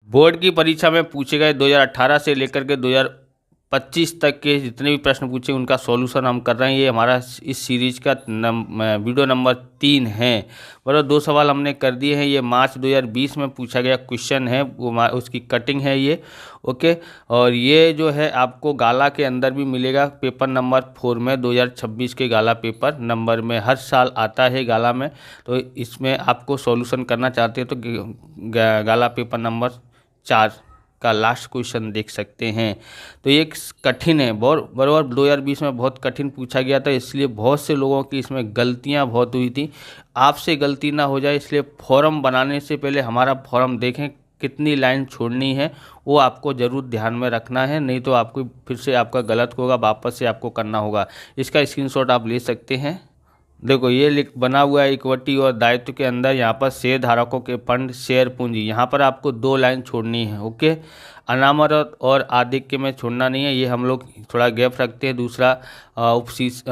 Board की परीक्षा में पूछे गए 2018 से लेकर के 2025 तक के जितने भी प्रश्न पूछे उनका सॉल्यूशन हम कर रहे हैं। ये हमारा इस सीरीज का वीडियो नंबर 3 है। बराबर 2 सवाल हमने कर दिए हैं। ये मार्च 2020 में पूछा गया क्वेश्चन है, वो उसकी कटिंग है ये। ओके, और ये जो है आपको गाला के अंदर भी मिलेगा पेपर नंबर 4 में, 2026 के गाला पेपर नंबर में हर साल आता है गाला में। तो इसमें आपको सॉल्यूशन करना चाहते हैं तो गाला पेपर नंबर 4 का लास्ट क्वेश्चन देख सकते हैं। तो ये कठिन है, बहुत बराबर 2020 में बहुत कठिन पूछा गया था, इसलिए बहुत से लोगों की इसमें गलतियां बहुत हुई थी। आपसे गलती ना हो जाए इसलिए फॉर्म बनाने से पहले हमारा फॉर्म देखें, कितनी लाइन छोड़नी है वो आपको ज़रूर ध्यान में रखना है, नहीं तो आपको फिर से आपका गलत होगा, वापस से आपको करना होगा। इसका स्क्रीनशॉट आप ले सकते हैं। देखो ये लिख बना हुआ है इक्विटी और दायित्व के अंदर, यहाँ पर शेयर धारकों के फंड शेयर पूंजी, यहाँ पर आपको 2 लाइन छोड़नी है। ओके, अनामत और आधिक्य में छोड़ना नहीं है, ये हम लोग थोड़ा गैप रखते हैं दूसरा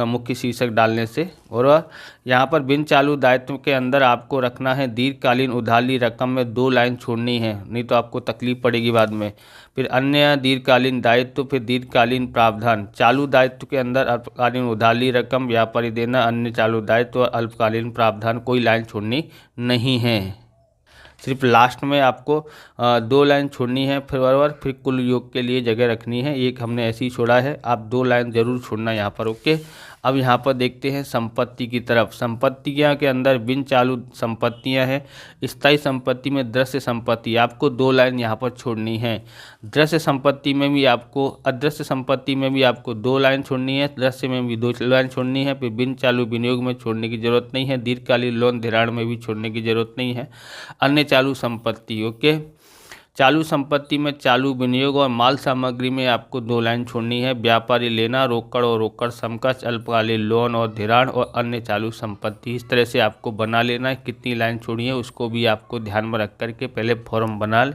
मुख्य शीर्षक डालने से। और यहाँ पर बिन चालू दायित्व के अंदर आपको रखना है दीर्घकालीन उधारी रकम में 2 लाइन छोड़नी है, नहीं तो आपको तकलीफ पड़ेगी बाद में। फिर अन्य दीर्घकालीन दायित्व, फिर दीर्घकालीन प्रावधान, चालू दायित्व के अंदर अल्पकालीन उधारी रकम, व्यापारी देना, अन्य चालू दायित्व और अल्पकालीन प्रावधान, कोई लाइन छोड़नी नहीं है। सिर्फ लास्ट में आपको 2 लाइन छोड़नी है। फिर बराबर फिर कुल योग के लिए जगह रखनी है, एक हमने ऐसे ही छोड़ा है, आप 2 लाइन जरूर छोड़ना यहाँ पर। ओके, अब यहाँ पर देखते हैं संपत्ति की तरफ। संपत्तियाँ के अंदर बिन चालू संपत्तियाँ हैं, स्थायी संपत्ति में दृश्य संपत्ति, आपको 2 लाइन यहाँ पर छोड़नी है। दृश्य संपत्ति में भी आपको, अदृश्य संपत्ति में भी आपको 2 लाइन छोड़नी है, दृश्य में भी 2 लाइन छोड़नी है। फिर बिन चालू विनियोग में छोड़ने की जरूरत नहीं है, दीर्घकालीन लोन धिराण में भी छोड़ने की जरूरत नहीं है। अन्य चालू संपत्ति, ओके, चालू संपत्ति में चालू विनियोग और माल सामग्री में आपको 2 लाइन छोड़नी है। व्यापारी लेना, रोकड़ और रोकड़ समकक्ष, अल्पकालीन लोन और धिराण और अन्य चालू संपत्ति, इस तरह से आपको बना लेना है। कितनी लाइन छोड़ी है उसको भी आपको ध्यान में रख करके पहले फॉर्म बना लें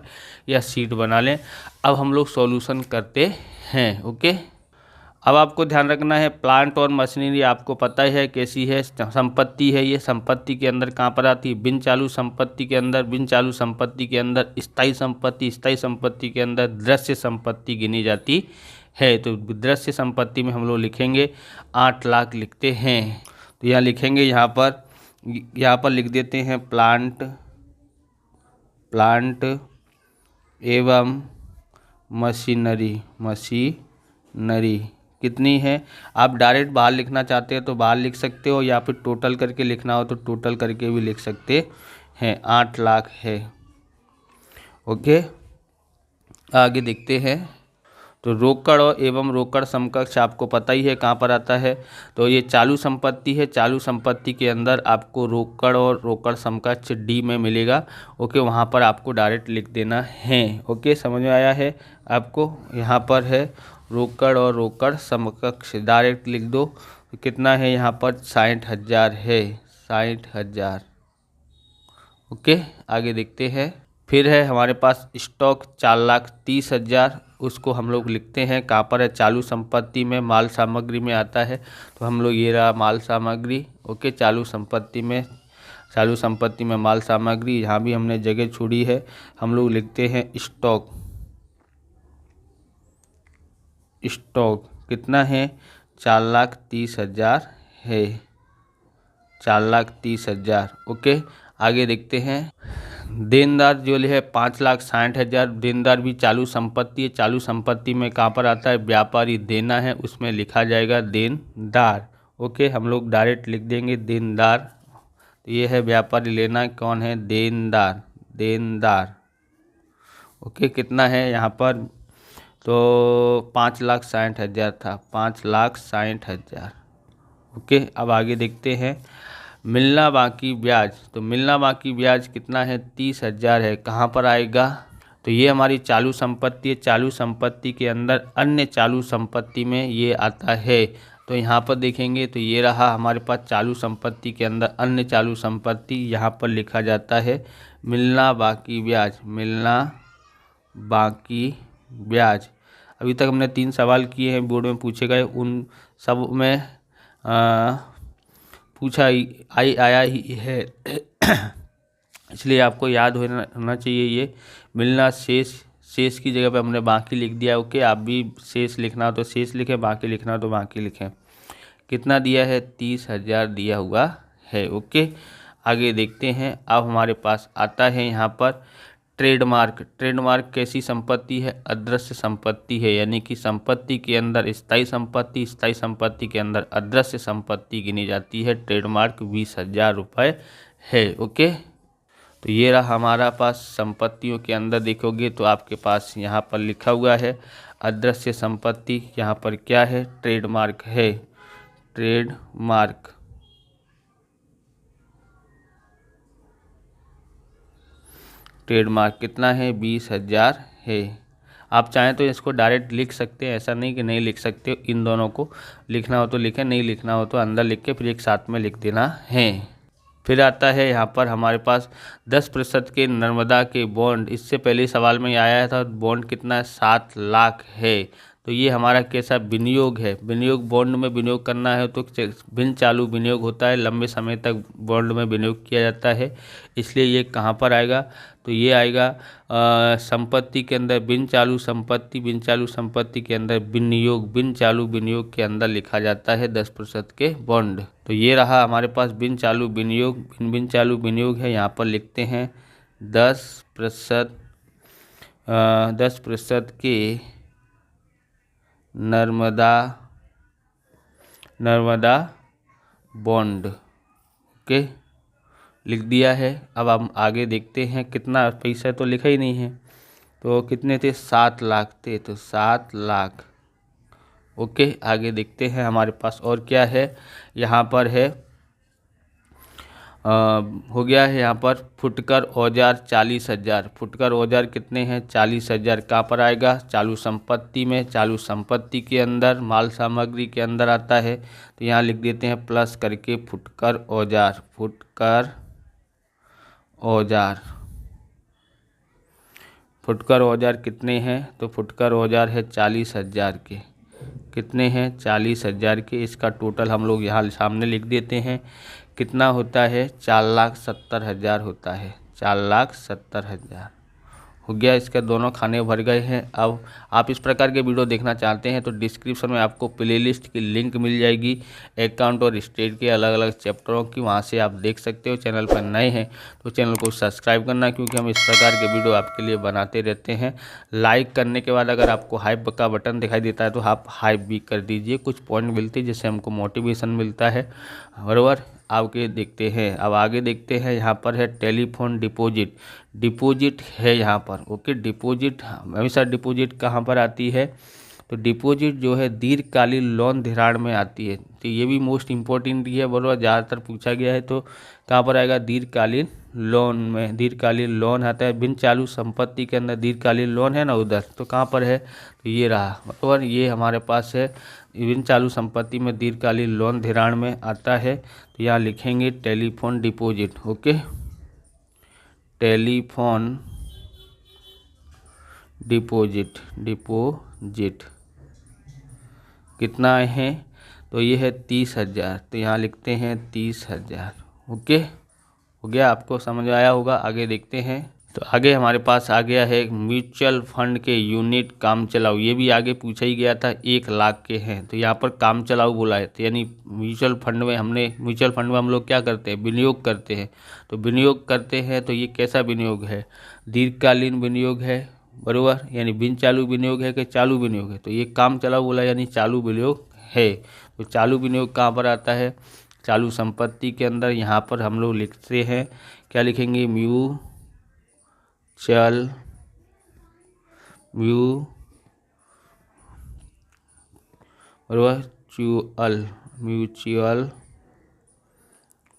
या सीट बना लें। अब हम लोग सॉल्यूशन करते हैं। ओके, अब आपको ध्यान रखना है प्लांट और मशीनरी आपको पता ही है कैसी है, संपत्ति है। ये संपत्ति के अंदर कहाँ पर आती है, बिन चालू संपत्ति के अंदर। बिन चालू संपत्ति के अंदर स्थायी संपत्ति, स्थायी संपत्ति के अंदर दृश्य संपत्ति गिनी जाती है। तो दृश्य संपत्ति में हम लोग लिखेंगे 8 लाख लिखते हैं। तो यहाँ लिखेंगे, यहाँ पर लिख देते हैं प्लांट एवं मशीनरी कितनी है। आप डायरेक्ट बाहर लिखना चाहते हैं तो बाहर लिख सकते हो, या फिर टोटल करके लिखना हो तो टोटल करके भी लिख सकते हैं। 8 लाख है। ओके, आगे देखते हैं। तो रोकड़ और एवं रोकड़ समकक्ष आपको पता ही है कहाँ पर आता है, तो ये चालू संपत्ति है। चालू संपत्ति के अंदर आपको रोकड़ और रोकड़ समकक्ष डी में मिलेगा। ओके, वहाँ पर आपको डायरेक्ट लिख देना है। ओके, समझ में आया है आपको। यहाँ पर है रोकड़ और रोकड़ समकक्ष, डायरेक्ट लिख दो। तो कितना है यहाँ पर 60,000 है, 60,000। ओके, आगे देखते हैं। फिर है हमारे पास स्टॉक 4,30,000, उसको हम लोग लिखते हैं कहाँ पर है, चालू संपत्ति में, माल सामग्री में आता है। तो हम लोग ये रहा माल सामग्री। ओके, चालू संपत्ति में माल सामग्री, यहाँ भी हमने जगह छोड़ी है, हम लोग लिखते हैं स्टॉक कितना है, 4,30,000 है, 4,30,000। ओके, आगे देखते हैं। देनदार जो है 5,60,000, देनदार भी चालू संपत्ति है। चालू संपत्ति में कहाँ पर आता है, व्यापारी देना है, उसमें लिखा जाएगा देनदार। ओके, हम लोग डायरेक्ट लिख देंगे देनदार। तो ये है व्यापारी लेना, कौन है, देनदार। ओके, कितना है यहाँ पर, तो 5,60,000 था, 5,60,000। ओके, अब आगे देखते हैं। मिलना बाकी ब्याज, तो मिलना बाकी ब्याज कितना है, 30,000 है। कहाँ पर आएगा, तो ये हमारी चालू संपत्ति है। चालू संपत्ति के अंदर अन्य चालू संपत्ति में ये आता है। तो यहाँ पर देखेंगे तो ये रहा हमारे पास चालू संपत्ति के अंदर अन्य चालू संपत्ति, यहाँ पर लिखा जाता है मिलना बाकी ब्याज। अभी तक हमने 3 सवाल किए हैं, बोर्ड में पूछे गए, उन सब में पूछा आया ही है इसलिए आपको याद होना चाहिए ये मिलना शेष, शेष की जगह पे हमने बाकी लिख दिया। ओके, आप भी शेष लिखना हो तो शेष लिखें, बाकी लिखना हो तो बाकी लिखें। कितना दिया है? 30,000 दिया हुआ है। ओके, आगे देखते हैं। अब हमारे पास आता है यहाँ पर ट्रेडमार्क। ट्रेडमार्क कैसी संपत्ति है? अदृश्य संपत्ति है, यानी कि संपत्ति के अंदर स्थायी संपत्ति, स्थायी संपत्ति के अंदर अदृश्य संपत्ति गिनी जाती है। ट्रेडमार्क 20,000 रुपये है। ओके, तो ये रहा हमारा पास संपत्तियों के अंदर देखोगे तो आपके पास यहाँ पर लिखा हुआ है अदृश्य संपत्ति, यहाँ पर क्या है? ट्रेडमार्क है। ट्रेडमार्क ट्रेडमार्क कितना है? 20,000 है। आप चाहें तो इसको डायरेक्ट लिख सकते हैं, ऐसा नहीं कि नहीं लिख सकते। इन दोनों को लिखना हो तो लिखें, नहीं लिखना हो तो अंदर लिख के फिर एक साथ में लिख देना है। फिर आता है यहाँ पर हमारे पास 10% के नर्मदा के बॉन्ड। इससे पहले सवाल में आया था बॉन्ड कितना है? 7 लाख है। तो ये हमारा कैसा विनियोग है? विनियोग, बॉन्ड में विनियोग करना है तो बिन चालू विनियोग होता है, लंबे समय तक बॉन्ड में विनियोग किया जाता है, इसलिए ये कहाँ पर आएगा? तो ये आएगा संपत्ति के अंदर बिन चालू संपत्ति, बिन चालू संपत्ति के अंदर विनियोग, बिन चालू विनियोग के अंदर लिखा जाता है 10% के बॉन्ड। तो ये रहा हमारे पास बिन चालू विनियोग, बिन चालू विनियोग है। यहाँ पर लिखते हैं 10% के नर्मदा बॉन्ड। ओके, लिख दिया है। अब हम आगे देखते हैं कितना पैसा तो लिखा ही नहीं है, तो कितने थे? 7 लाख थे, तो 7 लाख। ओके, आगे देखते हैं हमारे पास और क्या है। यहाँ पर है हो गया है यहाँ पर फुटकर औजार 40,000। फुटकर औजार कितने हैं? 40,000। कहाँ पर आएगा? चालू संपत्ति में। चालू संपत्ति के अंदर माल सामग्री के अंदर आता है, तो यहाँ लिख देते हैं प्लस करके फुटकर औजार। फुटकर औजार, फुटकर औजार कितने हैं? तो फुटकर औजार है 40,000 के। कितने हैं? 40,000 के। इसका टोटल हम लोग यहाँ सामने लिख देते हैं। कितना होता है? 4,70,000 होता है। 4,70,000 हो गया। इसके दोनों खाने भर गए हैं। अब आप इस प्रकार के वीडियो देखना चाहते हैं तो डिस्क्रिप्शन में आपको प्लेलिस्ट की लिंक मिल जाएगी, अकाउंट और स्टेट के अलग अलग चैप्टरों की, वहां से आप देख सकते हो। चैनल पर नए हैं तो चैनल को सब्सक्राइब करना, क्योंकि हम इस प्रकार के वीडियो आपके लिए बनाते रहते हैं। लाइक करने के बाद अगर आपको हाइप का बटन दिखाई देता है तो आप हाइप भी कर दीजिए, कुछ पॉइंट मिलते हैं जिससे हमको मोटिवेशन मिलता है, बराबर। आगे देखते हैं। अब आगे देखते हैं, यहाँ पर है टेलीफोन डिपॉजिट। डिपॉजिट है यहाँ पर। ओके, डिपॉजिट हमेशा डिपॉजिट कहाँ पर आती है? तो डिपॉजिट जो है दीर्घकालीन लोन धिराण में आती है। तो ये भी मोस्ट इम्पोर्टेंट है, बराबर, ज़्यादातर पूछा गया है। तो कहाँ पर आएगा? दीर्घकालीन लोन में। दीर्घकालीन लोन आता है बिन चालू संपत्ति के अंदर, दीर्घकालीन लोन है ना उधर, तो कहाँ पर है? तो ये रहा, बराबर, ये हमारे पास है बिन चालू संपत्ति में दीर्घकालीन लोन धिराण में आता है। तो यहाँ लिखेंगे telephone deposit. Okay, telephone deposit. Deposit कितना है? तो ये है 30,000, तो यहाँ लिखते हैं 30,000। ओके, हो गया, आपको समझ आया होगा। आगे देखते हैं। तो आगे हमारे पास आ गया है म्यूचुअल फंड के यूनिट काम चलाऊ। ये भी आगे पूछा ही गया था, 1 लाख के हैं, तो यहाँ पर काम चलाऊ बोला है। तो यानी म्यूचुअल फंड में हम लोग क्या करते हैं? विनियोग करते हैं। तो विनियोग करते हैं तो ये कैसा विनियोग है? दीर्घकालीन विनियोग है, बराबर, यानी बिन चालू विनियोग है कि चालू विनियोग है? तो ये काम चलाऊ बोला यानी चालू विनियोग है। तो चालू विनियोग कहाँ पर आता है? चालू संपत्ति के अंदर। यहाँ पर हम लोग लिखते हैं, क्या लिखेंगे? म्यूचुअल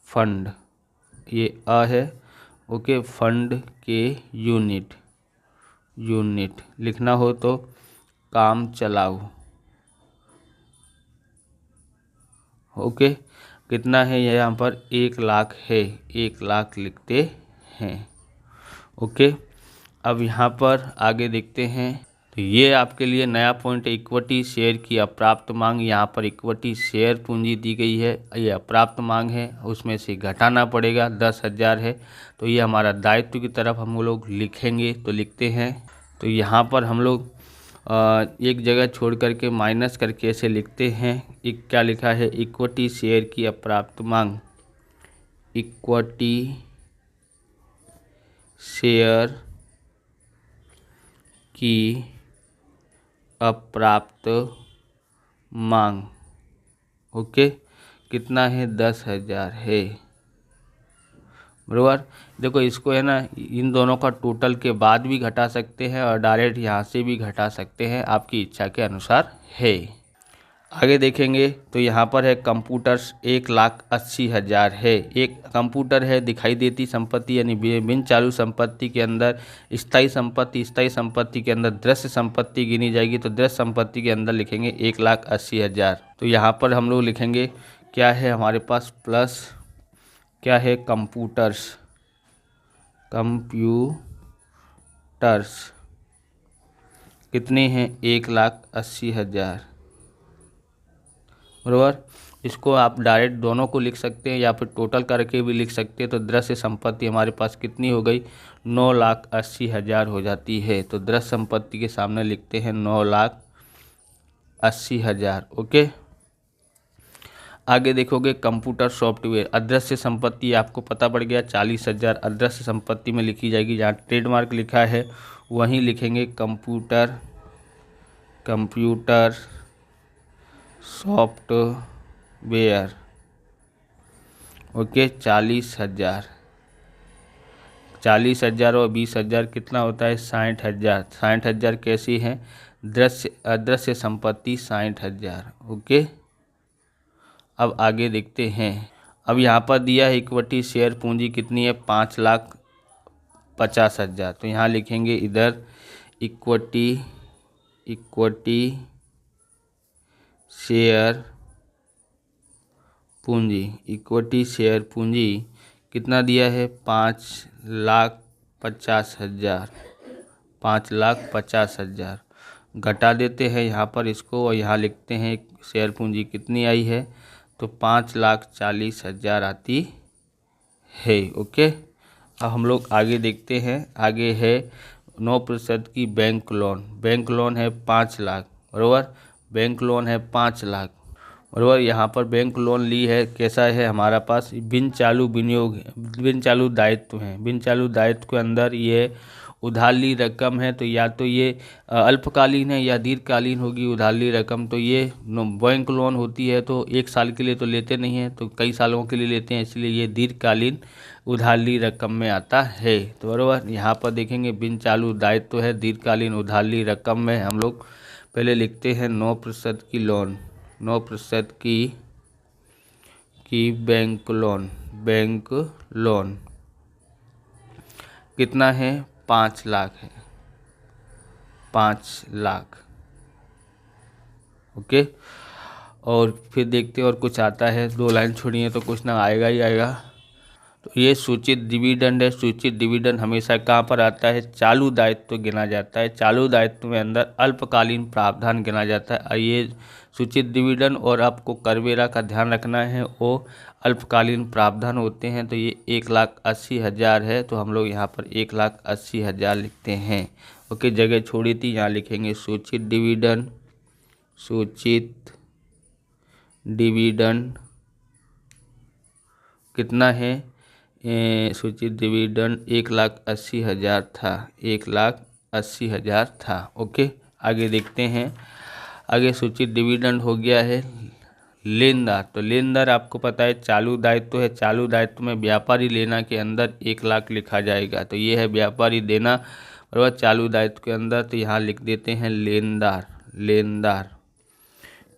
फंड, ये अ है। ओके, फंड के यूनिट लिखना हो तो काम चलाऊ। ओके, कितना है? यहाँ पर 1 लाख है, 1 लाख लिखते हैं। ओके, अब यहाँ पर आगे देखते हैं। तो ये आपके लिए नया पॉइंट है। इक्विटी शेयर की अप्राप्त मांग, यहाँ पर इक्विटी शेयर पूंजी दी गई है, ये अप्राप्त मांग है, उसमें से घटाना पड़ेगा, 10,000 है। तो ये हमारा दायित्व की तरफ हम लोग लिखेंगे, तो लिखते हैं। तो यहाँ पर हम लोग एक जगह छोड़ करके माइनस करके ऐसे लिखते हैं। क्या लिखा है? इक्विटी शेयर की अप्राप्त मांग, इक्विटी शेयर की अप्राप्त मांग। ओके, कितना है? 10,000 है, बराबर। देखो इसको है ना, इन दोनों का टोटल के बाद भी घटा सकते हैं और डायरेक्ट यहाँ से भी घटा सकते हैं, आपकी इच्छा के अनुसार है। आगे देखेंगे तो यहाँ पर है कंप्यूटर्स, 1,80,000 है। एक कंप्यूटर है, दिखाई देती संपत्ति यानी बिन चालू संपत्ति के अंदर स्थायी संपत्ति के अंदर दृश्य संपत्ति गिनी जाएगी। तो दृश्य संपत्ति के अंदर लिखेंगे 1,80,000। तो यहाँ पर हम लोग लिखेंगे क्या है हमारे पास, प्लस क्या है? कंप्यूटर्स कितने हैं? 1,80,000, बराबर। इसको आप डायरेक्ट दोनों को लिख सकते हैं या फिर टोटल करके भी लिख सकते हैं। तो दृश्य संपत्ति हमारे पास कितनी हो गई? 9,80,000 हो जाती है। तो दृश्य संपत्ति के सामने लिखते हैं 9,80,000। ओके, आगे देखोगे कंप्यूटर सॉफ्टवेयर, अदृश्य संपत्ति आपको पता पड़ गया, 40,000 अदृश्य संपत्ति में लिखी जाएगी। जहाँ ट्रेडमार्क लिखा है वहीं लिखेंगे कंप्यूटर सॉफ्टवेयर। ओके, 40,000 और 20,000 कितना होता है? 60,000। 60,000 कैसी है? अदृश्य संपत्ति 60,000। ओके, अब आगे देखते हैं। अब यहाँ पर दिया है इक्विटी शेयर पूंजी कितनी है? 5,50,000। तो यहाँ लिखेंगे इधर इक्विटी शेयर पूंजी कितना दिया है? 5,50,000। 5,50,000 घटा देते हैं यहाँ पर इसको और यहाँ लिखते हैं शेयर पूंजी कितनी आई है? तो 5,40,000 आती है। ओके, अब हम लोग आगे देखते हैं। आगे है 9% की बैंक लोन है 5 लाख, बराबर। बैंक लोन है 5 लाख, बराबर। यहाँ पर बैंक लोन ली है, कैसा है हमारा पास? बिन चालू दायित्व है। बिन चालू दायित्व के अंदर ये उधार ली रकम है। तो या तो ये अल्पकालीन है या दीर्घकालीन होगी उधार ली रकम। तो ये बैंक लोन होती है तो 1 साल के लिए तो लेते नहीं हैं, तो कई सालों के लिए लेते हैं, इसलिए ये दीर्घकालीन उधार ली रकम में आता है। तो बराबर, यहाँ पर देखेंगे बिन चालू दायित्व है, दीर्घकालीन उधार ली रकम में हम लोग पहले लिखते हैं 9% की लोन, 9% की बैंक लोन कितना है? 5 लाख है, 5 लाख। ओके, और फिर देखते हैं और कुछ आता है। 2 लाइन छोड़िए तो कुछ ना आएगा ही आएगा। तो ये सूचित डिविडेंड है। सूचित डिविडेंड हमेशा कहाँ पर आता है? चालू दायित्व गिना जाता है। चालू दायित्व में अंदर अल्पकालीन प्रावधान गिना जाता है। और ये सूचित डिविडेंड और आपको करवेरा का ध्यान रखना है, वो अल्पकालीन प्रावधान होते हैं। तो ये 1,80,000 है, तो हम लोग यहाँ पर 1,80,000 लिखते हैं। ओके, जगह छोड़ी थी, यहाँ लिखेंगे सूचित डिविडेंड कितना है? सूचित डिविडेंड 1,80,000 था, 1,80,000 था। ओके, आगे देखते हैं। आगे सूचित डिविडेंड हो गया है लेनदार। तो लेनदार आपको पता है चालू दायित्व है। चालू दायित्व में व्यापारी लेना के अंदर 1 लाख लिखा जाएगा। तो ये है व्यापारी देना, बराबर, चालू दायित्व के अंदर। तो यहाँ लिख देते हैं लेनदार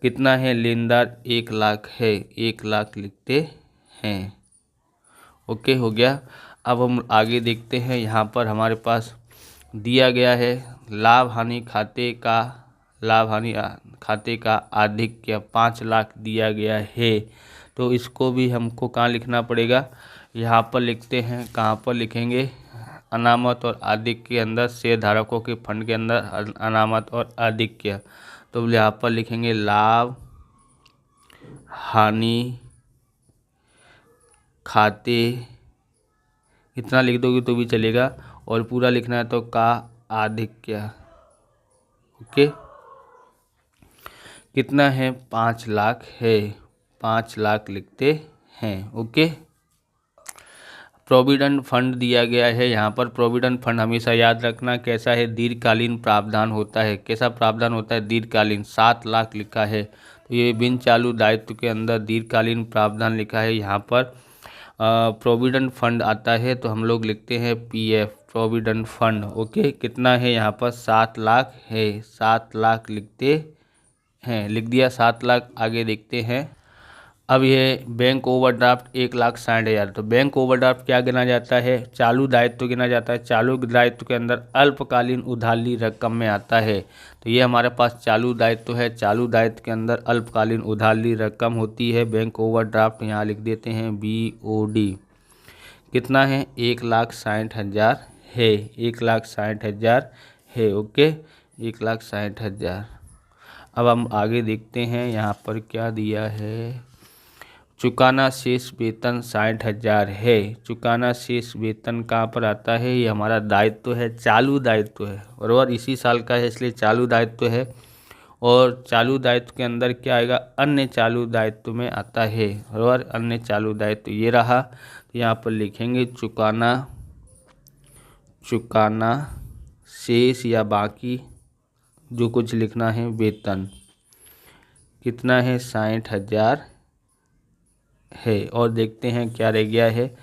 कितना है? लेनदार 1 लाख है, 1 लाख लिखते हैं। ओके, हो गया। अब हम आगे देखते हैं। यहाँ पर हमारे पास दिया गया है लाभ हानि खाते का आधिक्य 5 लाख दिया गया है। तो इसको भी हमको कहाँ लिखना पड़ेगा? यहाँ पर लिखते हैं। कहाँ पर लिखेंगे? अनामत और आधिक्य के अंदर शेयर धारकों के फंड के अंदर अनामत और आधिक्य। तो यहाँ पर लिखेंगे लाभ हानि खाते, इतना लिख दोगे तो भी चलेगा, और पूरा लिखना है तो का आधिक्य। ओके, कितना है 5 लाख है, 5 लाख लिखते हैं। ओके, प्रोविडेंट फंड दिया गया है यहाँ पर। प्रोविडेंट फंड हमेशा याद रखना कैसा है, दीर्घकालीन प्रावधान होता है। कैसा प्रावधान होता है, दीर्घकालीन। 7 लाख लिखा है तो ये बिन चालू दायित्व के अंदर दीर्घकालीन प्रावधान लिखा है। यहाँ पर प्रोविडेंट फंड आता है तो हम लोग लिखते हैं पीएफ, प्रोविडेंट फंड। ओके, कितना है यहाँ पर 7 लाख है, 7 लाख लिखते हैं। लिख दिया 7 लाख। आगे देखते हैं। अब ये बैंक ओवरड्राफ्ट 1,60,000। तो बैंक ओवरड्राफ्ट क्या गिना जाता है, चालू दायित्व गिना जाता है। चालू दायित्व के अंदर अल्पकालीन उधारी रकम में आता है। तो ये हमारे पास चालू दायित्व है। चालू दायित्व के अंदर अल्पकालीन उधारी रकम होती है बैंक ओवरड्राफ्ट। यहाँ लिख देते हैं BOD। कितना है, 1,60,000 है, 1,60,000 है। ओके, 1,60,000। अब हम आगे देखते हैं यहाँ पर क्या दिया है। चुकाना शेष वेतन 60,000 है। चुकाना शेष वेतन कहाँ पर आता है, ये हमारा दायित्व है, चालू दायित्व है, और इसी साल का है इसलिए चालू दायित्व है। और चालू दायित्व के अंदर क्या आएगा, अन्य चालू दायित्व में आता है, और अन्य चालू दायित्व ये रहा। तो यहाँ पर लिखेंगे चुकाना शेष या बाकी जो कुछ लिखना है वेतन। कितना है, 60,000 है। और देखते हैं क्या रह गया है,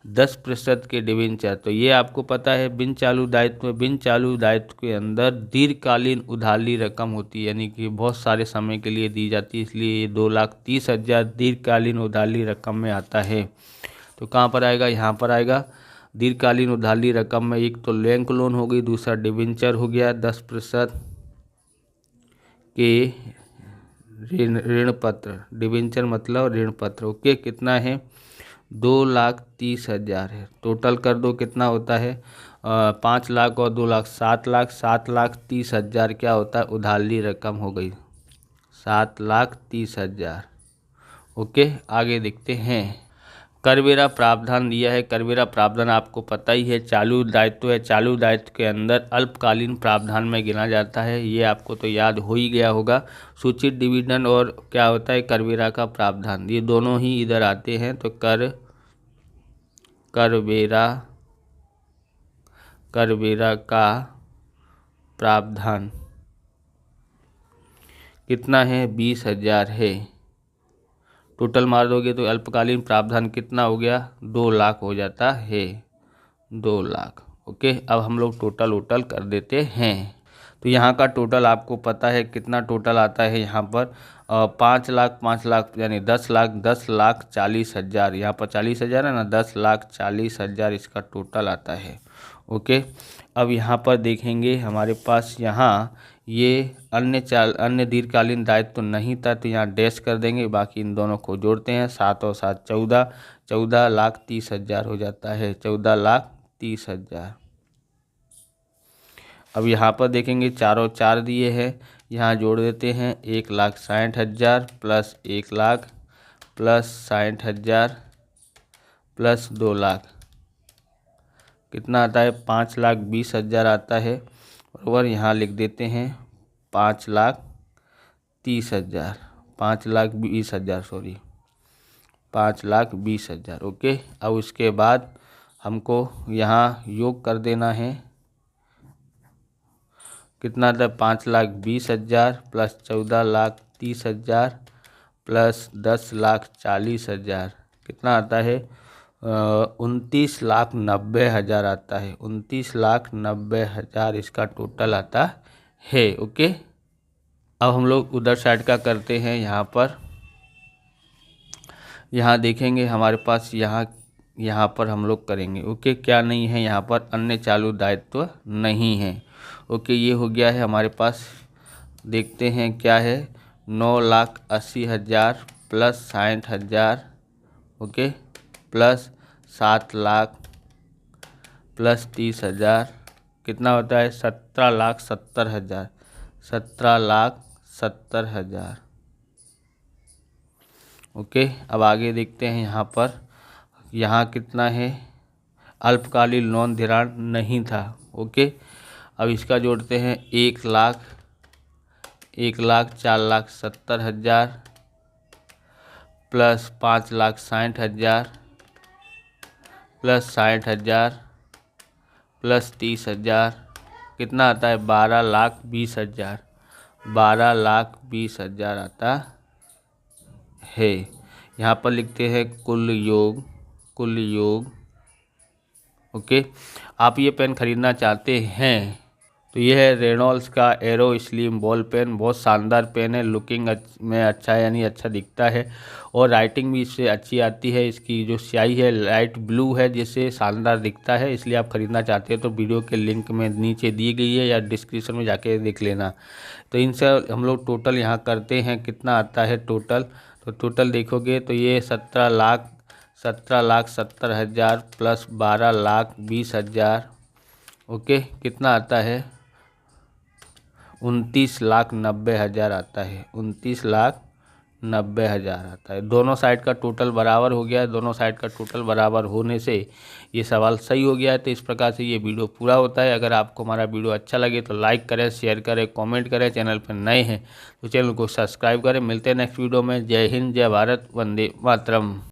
10% के डिबेंचर। तो ये आपको पता है बिन चालू दायित्व में, बिन चालू दायित्व के अंदर दीर्घकालीन उधारी रकम होती है, यानी कि बहुत सारे समय के लिए दी जाती है, इसलिए ये 2,30,000 दीर्घकालीन उधारी रकम में आता है। तो कहाँ पर आएगा, यहाँ पर आएगा। दीर्घकालीन उधारी रकम में एक तो बैंक लोन हो गई, दूसरा डिबेंचर हो गया, 10% के ऋण पत्र। डिबेंचर मतलब ऋण पत्र। ओके, कितना है, 2,30,000 है। टोटल कर दो कितना होता है, 5 लाख और 2 लाख, 7 लाख। 7,30,000 क्या होता है, उधारी रकम हो गई, 7,30,000। ओके, आगे देखते हैं। करवेरा प्रावधान दिया है। करवेरा प्रावधान आपको पता ही है, चालू दायित्व है। चालू दायित्व के अंदर अल्पकालीन प्रावधान में गिना जाता है, ये आपको तो याद हो ही गया होगा। सूचित डिविडेंड और क्या होता है, करवेरा का प्रावधान, ये दोनों ही इधर आते हैं। तो करवेरा का प्रावधान कितना है, 20,000 है। टोटल मार दोगे तो अल्पकालीन प्रावधान कितना हो गया, 2 लाख हो जाता है, 2 लाख। ओके, अब हम लोग टोटल कर देते हैं। तो यहाँ का टोटल आपको पता है कितना टोटल आता है यहाँ पर, 5 लाख यानी 10,40,000। यहाँ पर 40,000 है ना, 10,40,000 इसका टोटल आता है। ओके, अब यहाँ पर देखेंगे हमारे पास यहाँ ये अन्य दीर्घकालीन दायित्व तो नहीं था, तो यहाँ डैश कर देंगे। बाकी इन दोनों को जोड़ते हैं, 7 और 7 14, 14,30,000 हो जाता है, 14,30,000। अब यहाँ पर देखेंगे 4 और 4 दिए हैं, यहाँ जोड़ देते हैं, 1,60,000 plus 1 lakh plus 60,000 plus 2 lakh, कितना आता है, 5,20,000 आता है। और यहाँ लिख देते हैं 5,30,000, 5,20,000 सॉरी, 5,20,000। ओके, अब उसके बाद हमको यहाँ योग कर देना है, कितना आता है, 5,20,000 प्लस 14,30,000 प्लस 10,40,000, कितना आता है, 29,90,000 आता है, 29,90,000 इसका टोटल आता है। ओके, अब हम लोग उधर साइड का करते हैं। यहाँ देखेंगे हमारे पास यहाँ पर हम लोग करेंगे। ओके, क्या नहीं है यहाँ पर, अन्य चालू दायित्व नहीं है। ओके, ये हो गया है हमारे पास। देखते हैं क्या है, 9,80,000 plus 60,000, okay, plus 7 lakh plus 30,000 कितना होता है? 17,70,000। 17,70,000। ओके, अब आगे देखते हैं यहाँ पर। यहाँ कितना है? अल्पकालीन लोन धिराण नहीं था। ओके, अब इसका जोड़ते हैं 1,00,000, 4,70,000 प्लस 5,60,000 प्लस 60,000 प्लस 30,000 कितना आता है? 12,20,000। 12,20,000 आता है। यहाँ पर लिखते हैं कुल योग। ओके, आप ये पेन ख़रीदना चाहते हैं तो ये है रेनॉल्ड्स का एरो स्लिम बॉल पेन। बहुत शानदार पेन है, लुकिंग में अच्छा है, यानी अच्छा दिखता है और राइटिंग भी इससे अच्छी आती है। इसकी जो स्याही है लाइट ब्लू है जिससे शानदार दिखता है, इसलिए आप ख़रीदना चाहते हैं तो वीडियो के लिंक में नीचे दी गई है या डिस्क्रिप्शन में जाके देख लेना। तो इनसे हम लोग टोटल यहाँ करते हैं, कितना आता है टोटल? तो टोटल देखोगे तो ये 17,70,000 प्लस 12,20,000 ओके, कितना आता है? 29,90,000 आता है। 29,90,000 आता है। दोनों साइड का टोटल बराबर हो गया है। दोनों साइड का टोटल बराबर होने से ये सवाल सही हो गया है। तो इस प्रकार से ये वीडियो पूरा होता है। अगर आपको हमारा वीडियो अच्छा लगे तो लाइक करें, शेयर करें, कमेंट करें। चैनल पर नए हैं तो चैनल को सब्सक्राइब करें। मिलते हैं नेक्स्ट वीडियो में। जय हिंद, जय भारत, वंदे मातरम।